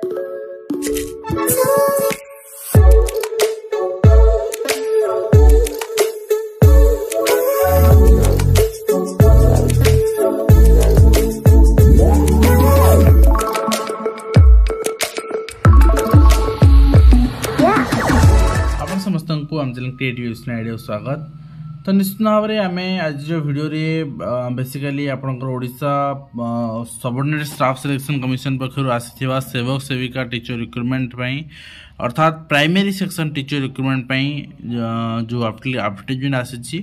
समस्त को आम चैनल क्रिएटिव आइडिया स्वागत। तो निश्चित भाव में आम आज वीडियो बेसिकली आपंकर Odisha subordinate staff selection commission पक्षर आसी सेवक सेविका टीचर रिक्रुटमेंट अर्थात प्राइमरी सेक्शन टीचर रिक्रुटमेंट जो एडवर्टाइजमेंट आसी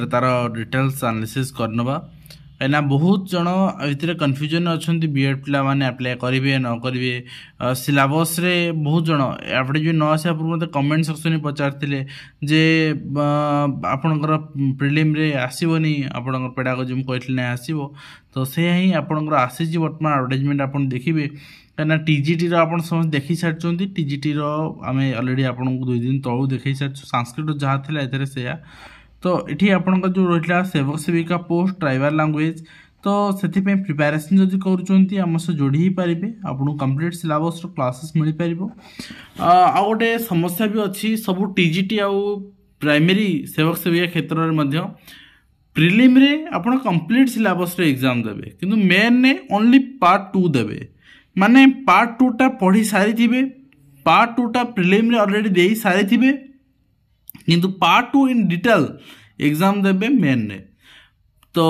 तार डिटेल्स एनालिसिस करनबा कहीं बहुत जन ए कन्फ्यूजन अच्छा बीएड पिला माने अप्लाई करेंगे न करेंगे सिलेबस रे बहुत जन एडवर्टाइजमेंट न आसा पूर्व मत कमेंट सेक्शन पचार जे आपणकर प्रिलिम रे आसबनी आपणकर पेडागोजी कहते ना आसो तो से ही आपणकर आसी बर्तमान एडवर्टाइजमेंट आप देखिए कहीं टीजीटी आप समस्त देखी सारी टीजीटी आम अलरेडी आपको 2 दिन तलू देखी सारी संस्कृत जहाँ थी से तो ये आपंकर जो रहा सेवक सेविका पोस्ट ट्राइबल लैंग्वेज तो से प्रिपेरेसन जदि करुँच से जोड़ी ही पारे आपको कंप्लीट सिलेबस क्लासेस मिल पार। आ गोटे समस्या भी अच्छी सब टीजीटी आउ प्राइमरी सेवक सेविका क्षेत्र में प्रिलिम रे आपण कंप्लीट सिलेबस एग्जाम देवे किंतु मेन ने ओनली पार्ट 2 देवे माने पार्ट 2 टा पढ़ी सारी थिबे पार्ट 2 टा प्रिलिम रे ऑलरेडी देई सारी थिबे किंतु पार्ट 2 इन डिटेल एग्जाम देवे मेन रे। तो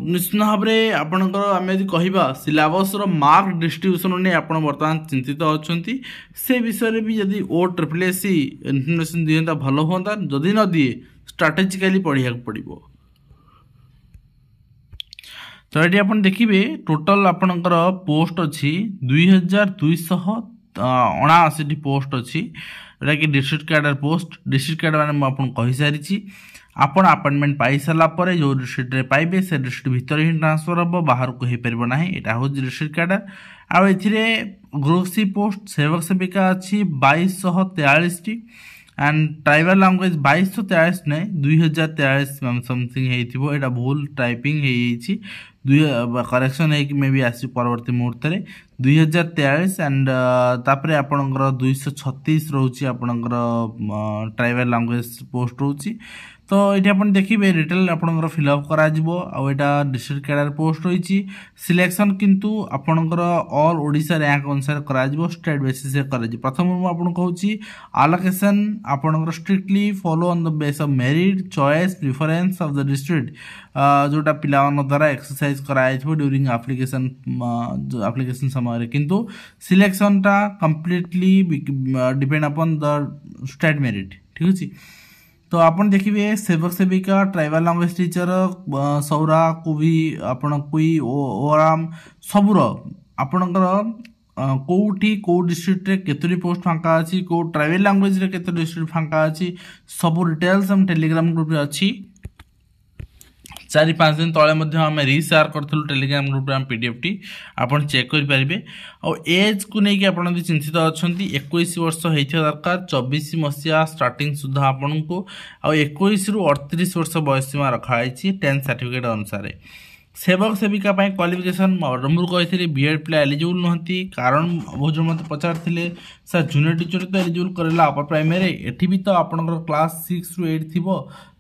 निश्चित भाव में आपणकर आम यदि कहवा सिलेबस मार्क डिस्ट्रीब्यूशन नहीं आप बर्तमान चिंतित अच्छा से विषय भी जदि ओ ट्रिपल इनफर्मेशन दिखता भल हाँ जदि न दिए स्ट्राटेजिकली पढ़ा पड़ो। तो ये आप देखिए टोटल आपणकर पोस्ट अच्छी 2279 पोस्ट अच्छी जोटा कि district cadre post district cadre मैंने मुझे कही सारी आपण अपॉइंटमेंट पाई सारापर जो डिस्ट्रिक्ट पाइबे से डिस्ट्रिक्ट भितर ही ट्रांसफर हम बाहर को हो पार ना यहाँ हूँ डिस्ट्रिक्ट कैडर आउ ग्रुप सी पोस्ट सेवक सेविका अच्छी 2243 एंड ट्राइबल लैंग्वेज 2243 नहीं 2043 समथिंग होता भूल टाइपिंग करेक्शन मे भी आस परवर्ती मुहूर्त में 2043 एंड तापर आपणकर 236 रोचे आपणकर ट्राइबल लैंग्वेज पोस्ट रोची। तो ये आप देखिए रिटेल आपणकर फिलअप करा डिस्ट्रिक्ट कैडर पोस्ट रही सिलेक्शन किंतु आपणकर ऑल ओडिशा रैंक अनुसार करा स्टेट बेसिस करा। प्रथम मुझे कहूँ आलोकेशन आपणकर strictly follow on the base of merit choice preference of the district जोटा पिला द्वारा एक्सरसाइज कराई ड्यूरिंग एप्लिकेशन समय किंतु सिलेक्शन टा completely depend upon the state merit ठीक अच्छे। तो आपन देखिए सेवक सेविका ट्राइबल लैंग्वेज टीचर सौरा कुवी आपण कुई ओराम सबुर आपणकर कोठी को डिस्ट्रिक्ट रे केतरी पोस्ट फांका अछि को ट्राइबल लैंग्वेज रे केतरी डिस्ट्रिक्ट फांका अछि सब डिटेल्स हम टेलीग्राम ग्रुप रे अछि 4-5 दिन तले आम रिसेयार करूँ टेलीग्राम ग्रुप में पीडीएफ टी आप चेक करेंगे। और एज को लेकिन आप चिंतित अच्छा 21 वर्ष होता दरकार 24 मसीहा स्टार्टिंग सुधा आपण को 21 रु 38 वर्ष बयस सीमा रखाई 10 सर्टिफिकेट अनुसार। सेवक सेविका क्वालिफिकेशन आरंभ कही बीएड पिला एलिजिबल नुहति कारण बहुत जन मत पचारे सर जूनियर टीचर तो एलिजिबल करेला अपर प्राइमरी एटी भी तो आपंकर क्लास 6 रु 8 थी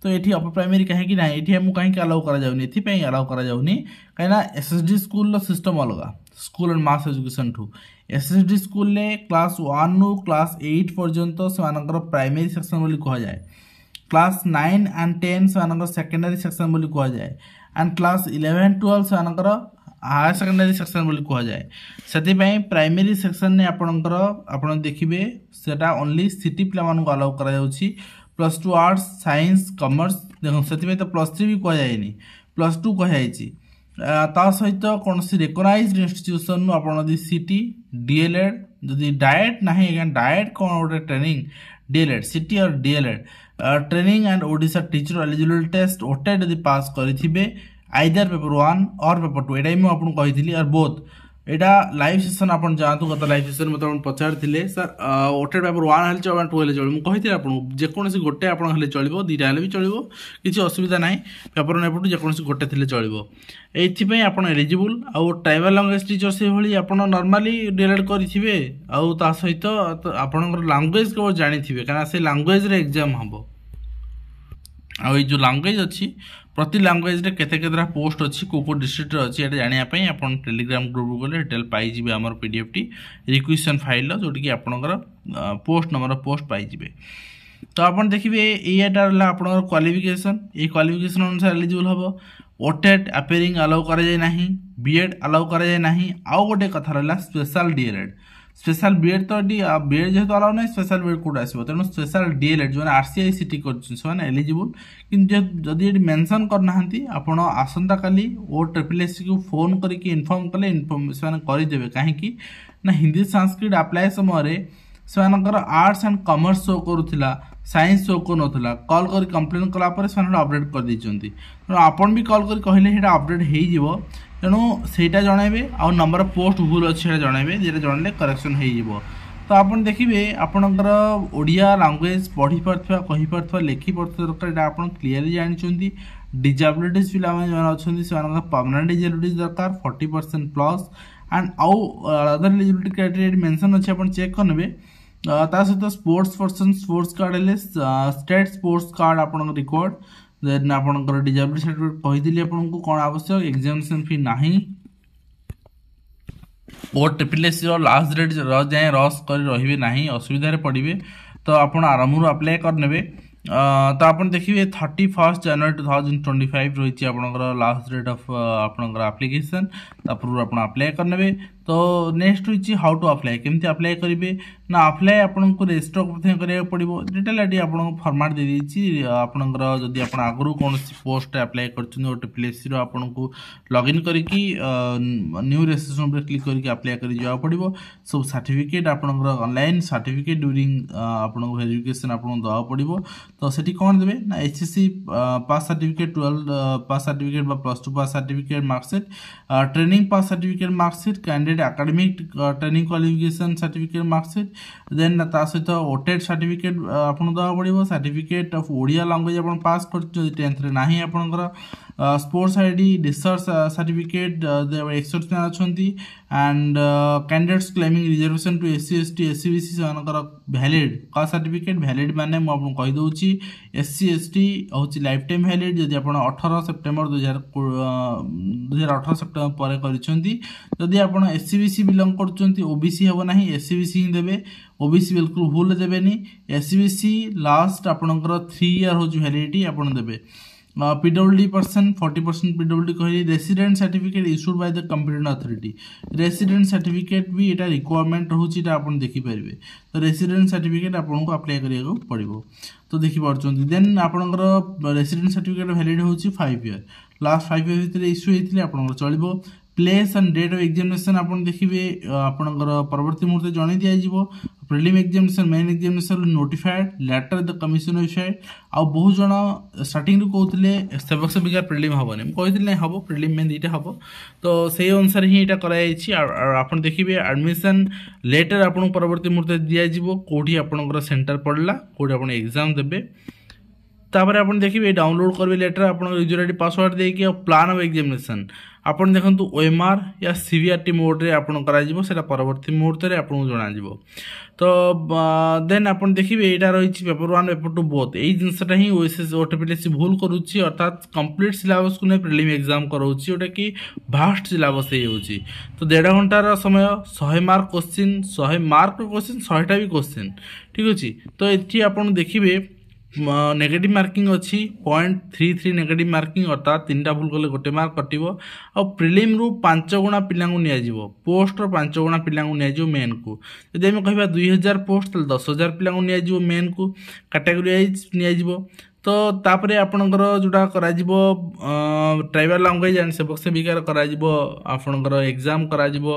तो ये अपर प्राइमरी कहीं ना ये कहीं अलाउ कराऊनी अलाउ कराऊनी कहीं एसएसडी स्कूल सिस्टम अलग स्कूल एंड मास एजुकेशन ठू एसएसडी स्कूल क्लास 1 रु क्लास 8 पर्यंत से प्राइमरी सेक्शन बोली कह जाए क्लास 9 एंड 10 से सेकेंडरी सेक्शन बोली कह जाए एंड क्लास 11-12 से हायर सेकेंडरी सेक्शन बोली कह जाए से प्राइमरी सेक्शन ने आपन देखिए सेटा ओनली सिटी पिला मानू अलाउ करा +2 आर्ट्स साइंस कॉमर्स देखो से तो +3 भी कह जाए +2 कह जाए सहित कौन सी रिकग्नाइज्ड इंस्टीट्यूशन आप सिटी डीएलएड जदि डाएट ना डाएट कौन गोटे ट्रेनिंग डीएलएड सिटी और DElEd training and Odisha teacher eligible test ओटेड यदि पास करेंगे आइदर पेपर 1 और पेपर 2 ये मुझे कही और बोथ यहाँ लाइव सेशन आप जातु गत लाइव सेशन मत पचारे सर ओटेड पेपर 1 हेल्ले चलो 2 हेल्ले चलो मुझे आपको जेकोसी गोटे आप चलो 2टा हेल्ले भी चलो किसी असुविधा ना पेपर 1 एपटू जेकोसी गोटे थे चलो ये आप एलिजिबल आउ ट्राइबल लैंग्वेज टीचर से भाई आप नॉर्मली डीएलएड करेंगे आउ ता सहित आप लैंग्वेज केवल जानी कहीं से लैंग्वेज रे एग्जाम हम आउ जो लैंग्वेज अच्छी प्रति लैंग्वेज रे केते केतरा पोस्ट अच्छी को डिस्ट्रिक्ट अच्छी ये जानापी आप टेलीग्राम ग्रुप गले डिटेल पाइबे आम पीडीएफ टी रिक्वेशन फाइल जोटि कि आपणकर पोस्ट नंबर पोस्ट पाइबे तो आप देखिए येटा आप क्वालिफिकेशन ये क्वालिफिकेशन अनुसार एलिजिबल हम ओटेट अपेयरिंग अलाउ कराए ना बीएड अलाउ कराए ना आउ गोटे कथा रहा स्पेशल डीएलएड स्पेशल बीएड तो बीएड जेहतु अलाउ ना स्पेशल बीएड कौट आसो तेणु स्पेशल डीएलएड जो आरसीआईसीटी कर एलिजिबल कि जदि मेंशन करना आपण आसंता काली ओ ट्रिपलएससी को फोन करके इनफॉर्म कले इनफॉर्मेशन करदेवे कहीं ना हिंदी संस्कृत अप्लाई समय से आर्ट्स एंड कॉमर्स शो करूला साइंस शो को नथला कॉल कर कंप्लेन कला से अपडेट कर देइचंती तेणु आपन भी कॉल कर कहले हेटा अपडेट हेई जिवो तेणु सेटा जणाइबे आ नंबर ऑफ पोस्ट भूल अच्छे हेटा जणाइबे जेटा जणले करेक्शन हेई जिवो तो आपन देखिबे आपनकर ओडिया लैंग्वेज पढ़ी परथवा कहि परथवा लेखि परथवा दरकार एटा आपन क्लियरली जानिचंती डिसेबिलिटीज पिला में जन अछंती से परमानेंट डिसेबिलिटीज दरकार 40% प्लस एंड आउ अदर एलिजिबिलिटी क्राइटेरिया मेंशन अच्छे अपन चेक करनेबे ता सहित स्पोर्ट्स पर्सन स्पोर्ट्स कार्ड हेल्ले स्टेट स्पोर्ट्स कार्ड आपन रिकॉर्ड देन आपनकर डिसेबिलिटी सर्टिफिकेट कहिदिली आपनको कोन आवश्यक एग्जामिनेशन फी नाही और ट्रिपलएससी रो लास्ट डेट जाए रस कर रहिबे नाही असुविधा रे पड़िबे तो आपन आरंभ अप्लाई करनेबे तो आप देखिए 31 जनवरी 2025 रही आपनकर लास्ट डेट ऑफ आपनकर एप्लिकेशन तापर आप अप्लाई करने तो नेक्स्ट रही हाउ टू अप्लाई केमती अप्लाई करेंगे ना अप्लाई आपको रजिस्टर करा पड़ो डिटेल आईडी आपको फॉर्मेट दे देछि आपनकर जदि आप आगु कौन पोस्ट अप्लाई कर ट्रिपलएससी रो आपको लॉगिन करके न्यू रजिस्ट्रेशन पर क्लिक करके अप्लाई कर जावा पड़ो सब सर्टिफिकेट आपनकर ऑनलाइन सर्टिफिकेट ड्यूरिंग आपन वेरिफिकेशन आपन दवा पड़ो तो सेठी कौन देबे ना HSC pass certificate 12 pass certificate बा +2 pass certificate marksheet training pass certificate marksheet candidate academic training qualification certificate marksheet देन ता सहित ओटेड सर्टिफिकेट आपन दवा पड़ो सर्टिफिकेट ऑफ ओडिया लैंग्वेज आपन पास कर 10th रे नाही आपनकर sports ID research certificate expert अच्छी and candidates claiming reservation to SC ST SEBC से वैलिड का सर्टिफिकेट वैलिड माने मुझे कहीदे एससी एसटी हूँ लाइफ टाइम वैलिड जदि आप 18 सेप्टेम्बर 2018 सेप्टेम्बर पर करी आप एससीबीसी बिलंग कर ओबीसी हम ना एससीबीसी ही देवे ओबीसी बिल्कुल भूल देवेनि एससीबीसी लास्ट आपंकर 3 ईयर हूँ वैलिडिटी आप देवे पीडब्ल्यूडी पर्सन 40% पीडब्ल्यूडी कहली resident certificate issued by the competent authority resident certificate भी एटा रिक्वायरमेंट रहउची एटा आपण देखि परिबे तो रेसिडेंट सर्टिफिकेट आपनको अप्लाई करिएको पड़िबो तो देखि परचोंती देन आपनकर रेसिडेंट सर्टिफिकेट वैलिड होउची 5 ईयर लास्ट 5 ईयर भितर इश्यू हेतिले आपनकर चलिबो place and date of examination आपन देखिबे आपनकर परवर्ती मुहूर्त जणै दिया जिवो prelim examination main examination notified later the commission website आ बहुत जण स्टार्टिंग रू कहउतले सेवक सेविका प्रीलिम हबने कहइतले हबो प्रीलिम में दीटा हबो तो सेही अनुसार ही एटा कराई छि आपन देखिबे एडमिशन लेटर आपन परवर्ती मुहूर्त दिया जिवो कोठी आपनकर सेंटर पड़ला कोठी आपन एग्जाम देबे तापर आपन देखिबे डाउनलोड करबे लेटर आपन यूजर आईडी पासवर्ड देके प्लान ऑफ एग्जामिनेशन आपन देखंतु ओएमआर या सीवीआरटी मोड रे आपन करा जिवो सेटा परवर्ती मुहूर्त रे आपन जणा जिवो तो देन आपन देखिबे एटा रही पेपर 1 पेपर 2 बोथ एई जिंसटा ही ओएसएस ओटीपीएससी भूल करूची अर्थात कंप्लीट सिलेबस को ने प्रीलिम एग्जाम कराउची ओटा की भास्ट सिलेबस हे होची तो 1.5 घंटा रा समय 100 मार्क क्वेश्चन 100 मार्क क्वेश्चन 100टा भी क्वेश्चन ठीक अछि तो एठी आपन देखिबे नेगेटिव मार्किंग अच्छी 0.33 नेगेटिव मार्किंग अर्थात 3टा भूल कले गोटे मार्क कटिवो आ प्रीलिम रु 5 गुणा पिला को निया जिवो पोस्ट रो 5 गुणा पिला को निया जिवो मेन को यदि हम कहबा 2000 पोस्ट त 10000 पिला को निया जिवो मेन को कैटेगरी वाइज निया जिवो तो तापरे आपनकर जोटा करा जिवो ट्राइबल लैंग्वेज एंड सेवक सेविकार करा जिवो आपनकर एग्जाम करा जिवो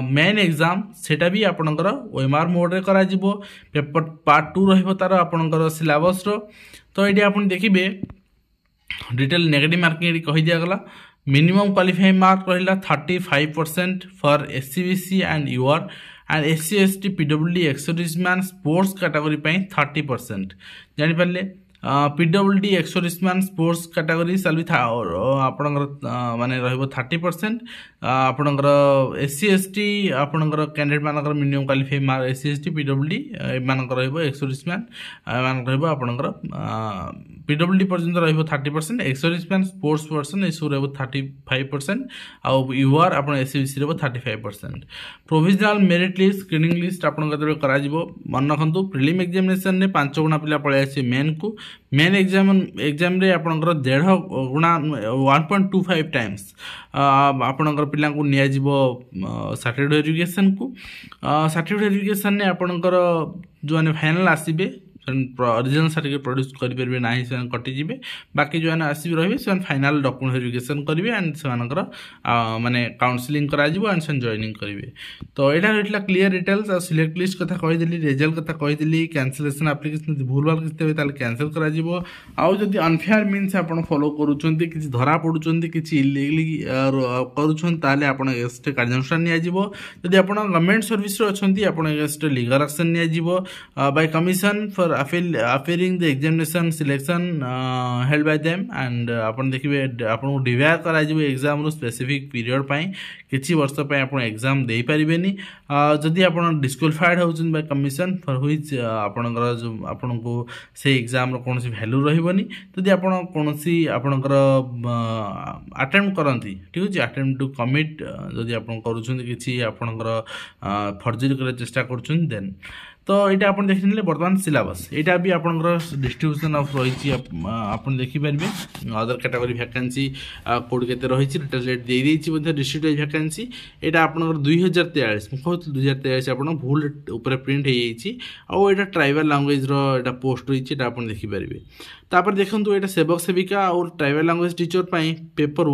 मेन एग्जाम सेटा भी आपनकर ओएमआर मोड रे करा जिवो पेपर पार्ट 2 रहइबो तार आपनकर सिलेबस रो तो एडी आपन देखिबे डिटेल नेगेटिव मार्किंग एडी कहि दिया गला minimum qualifying mark रहिला 35% for SCBC and UR and SC ST PWD ex-serviceman sports category ପାଇଁ 30% जानि परले PWD ex-serviceman sports category shall be आपनकर माने रहबो 30% आपनकर SC ST आपनकर कैंडिडेट मानकर minimum qualifying mark SC ST PWD मानकर रहबो ex-serviceman मान रहबो आपनकर PWD पर्यंत रहबो 30% ex-serviceman sports person इस रहबो 35% आ UR आपन SCBC रहबो 35%। Provisional merit list screening list आपनकर करा जिवो मन रखंतु प्रीलिम एग्जामिनेशन ने 5 गुना पिला पळे आसी मेन को मेन एग्जाम रे आपनकर 1.5 गुना 1.25 टाइम्स आपनकर पिला को निया जिवो सर्टिफिकेट वेरिफिकेशन को सर्टिफिकेट वेरिफिकेशन ने आपनकर जो माने फाइनल आसीबे ओरिजिनल सर्टिफिकेट प्रोड्यूस करि परबे नाही से कटि जिवे बाकी जो माने आसी रहबे से फाइनल डॉक्यूमेंट वेरिफिकेशन करिवे एंड से मानकर माने काउंसलिंग करा जिवो एंड से जॉइनिंग करिवे। तो एटा रहला क्लियर डिटेल्स आ सिलेक्ट लिस्ट कथा कहि देली रिजल्ट कथा कहि देली कैंसिलेशन एप्लीकेशन भूल भाल किते होय ताले कैंसिल करा जिवो आ जदी अनफेयर मीन्स आपण फॉलो करूचंती किछि धरा पडुचंती किछि इलीगली करूचंती ताले आपण एस्ट कार्यानुष्ठान निया जिवो जदी आपण गवर्नमेंट सर्विस रे अछंती आपण एस्ट लीगल एक्शन निया जिवो bye commission for appearing the examination selection held by them and आपण देखिबे आपण डिवायर करा जिवो एग्जाम रो स्पेसिफिक पीरियड पई किछि वर्ष पई आपण एग्जाम देई परिबेनी जदी आपण डिस्क्वालिफाइड होउछन बाय कमीशन फॉर व्हिच आपनकर जो आपनको से एग्जाम रो कोनसी वैल्यू रहिबोनी जदी आपण कोनसी आपनकर अटेम्प्ट करंती ठीक अछि अटेम्प्ट टू कमिट जदी आपण करूछन किछि आपनकर फर्जरी करे चेष्टा करछन देन तो एटा आपण देखिनले वर्तमान सिलेबस एटा भी आपनकर डिस्ट्रीब्यूशन ऑफ रहिछि आपण देखि परबे अदर कैटेगरी वैकेंसी कोड केते रहिछि डिटेल रेट देई दैछि मध्ये डिस्ट्रिक्ट वैकेंसी एटा आपनकर 2043 कहत 2043 आपण भूल ऊपर प्रिंट हे जाइछि आ एटा ट्राइबल लैंग्वेज रो एटा पोस्ट रहिछि एटा आपण देखि परबे तापर देखंतु एटा सेवक सेविका और ट्राइबल लैंग्वेज टीचर पई पेपर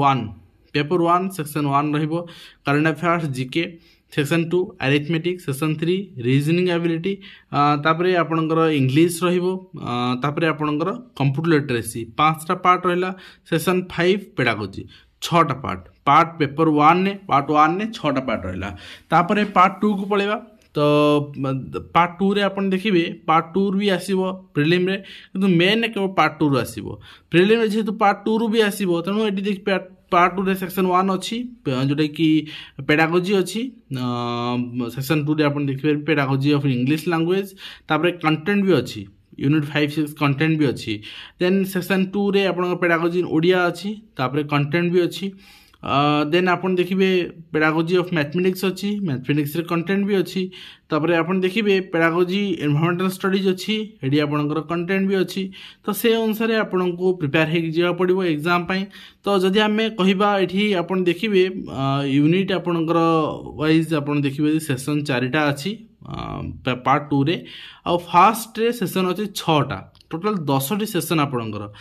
1 सेक्शन 1 रहइबो current affairs GK section 2 arithmetic section 3 reasoning ability तापरे आपनकर इंग्लिश रहिबो तापरे आपनकर कंप्यूटर लिटरेसी 5टा पार्ट रहला सेक्शन 5 पेडागोजी 6टा पार्ट पेपर 1 ने पार्ट 1 ने 6टा पार्ट रहला तापरे पार्ट 2 को पळेबा तो पार्ट 2 रे आपण देखिबे पार्ट 2 भी आसीबो प्रीलिम रे किंतु मेन ने केवल पार्ट 2 रो आसीबो प्रीलिम रे जेतु पार्ट 2 रो भी आसीबो तनो एटी देख पार्ट 2 रे सेक्शन 1 अछि जोटा कि पेडागोजी अछि सेक्शन 2 रे आपण देखिबे पेडागोजी ऑफ इंग्लिश लैंग्वेज तापरे कंटेंट भी अछि यूनिट 5 6 कंटेंट भी अछि देन सेक्शन 2 रे आपण पेडागोजी ओडिया अछि तापरे कंटेंट भी अछि देन आपण देखिबे पेडागोजी ऑफ मैथमेटिक्स अछि मैथमेटिक्स रे कंटेंट भी अछि तापरे आपण देखिबे पेडागोजी एनवायरमेंटल स्टडीज अछि एडी आपनकर कंटेंट भी अछि तो से अनुसार आपण को प्रिपेयर हे जिया पड़िबो एग्जाम पई। तो जदी हमें कहिबा एठी आपण देखिबे यूनिट आपनकर वाइज आपण देखिबे सेशन 4टा अछि पार्ट 2 रे आ फर्स्ट रे सेशन अछि 6टा टोटल 10टी सेशन आपनकर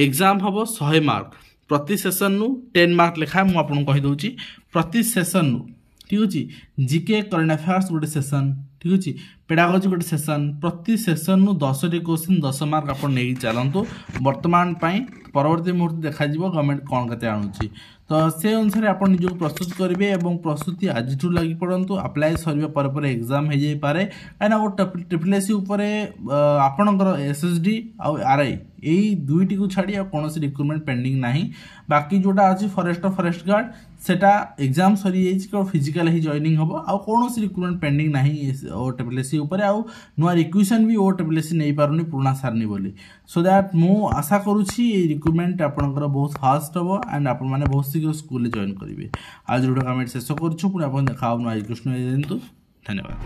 एग्जाम हबो 100 मार्क प्रति सेशन नु 10 मार्क लेखा मु आपन कहि दउची प्रति सेशन नु ठीक अछि जीके करंट अफेयर्स गोटे सेशन ठीक अछि पेडागोजी गोटे सेशन प्रति सेशन नु 10टी क्वेश्चन 10 मार्क आपन नै चलंतो वर्तमान पई परवर्ती मुहूर्त देखा जिवो गवर्नमेंट कोन कते आनुची तो से अनुसार आप निज प्रस्तुत करेंगे और प्रस्तुति आज लगी पड़ू अप्लाई सर पर एग्जाम हो जाए पारे कहीं ट्रिपल एससी आपणकर एसएसडी आउ आरआई यही दुईटी को छाड़ी कौन रिक्रुटमेंट पेंडिंग ना बाकी जोटा अच्छी फॉरेस्ट गार्ड सेटा एग्जाम सरी जाइए फिजिकल ही जॉइनिंग हम आउ कौन रिक्रुटमेंट पेंडिंग ना ओ ट्रिपल एससी आउ नुआ रिक्वेशन भी ओ ट्रिपल एससी नहीं पारुनी पुराना सारनी बोली सो दैट मु आशा करुच्ची रिक्रुटमेंट आपंकर बहुत फास्ट हम एंड आप बहुत शीघ्र स्कूल जॉइन करेंगे। आज वीडियो कमेंट शेष करूँ पुणी आप देखा आज कृष्ण धन्यवाद।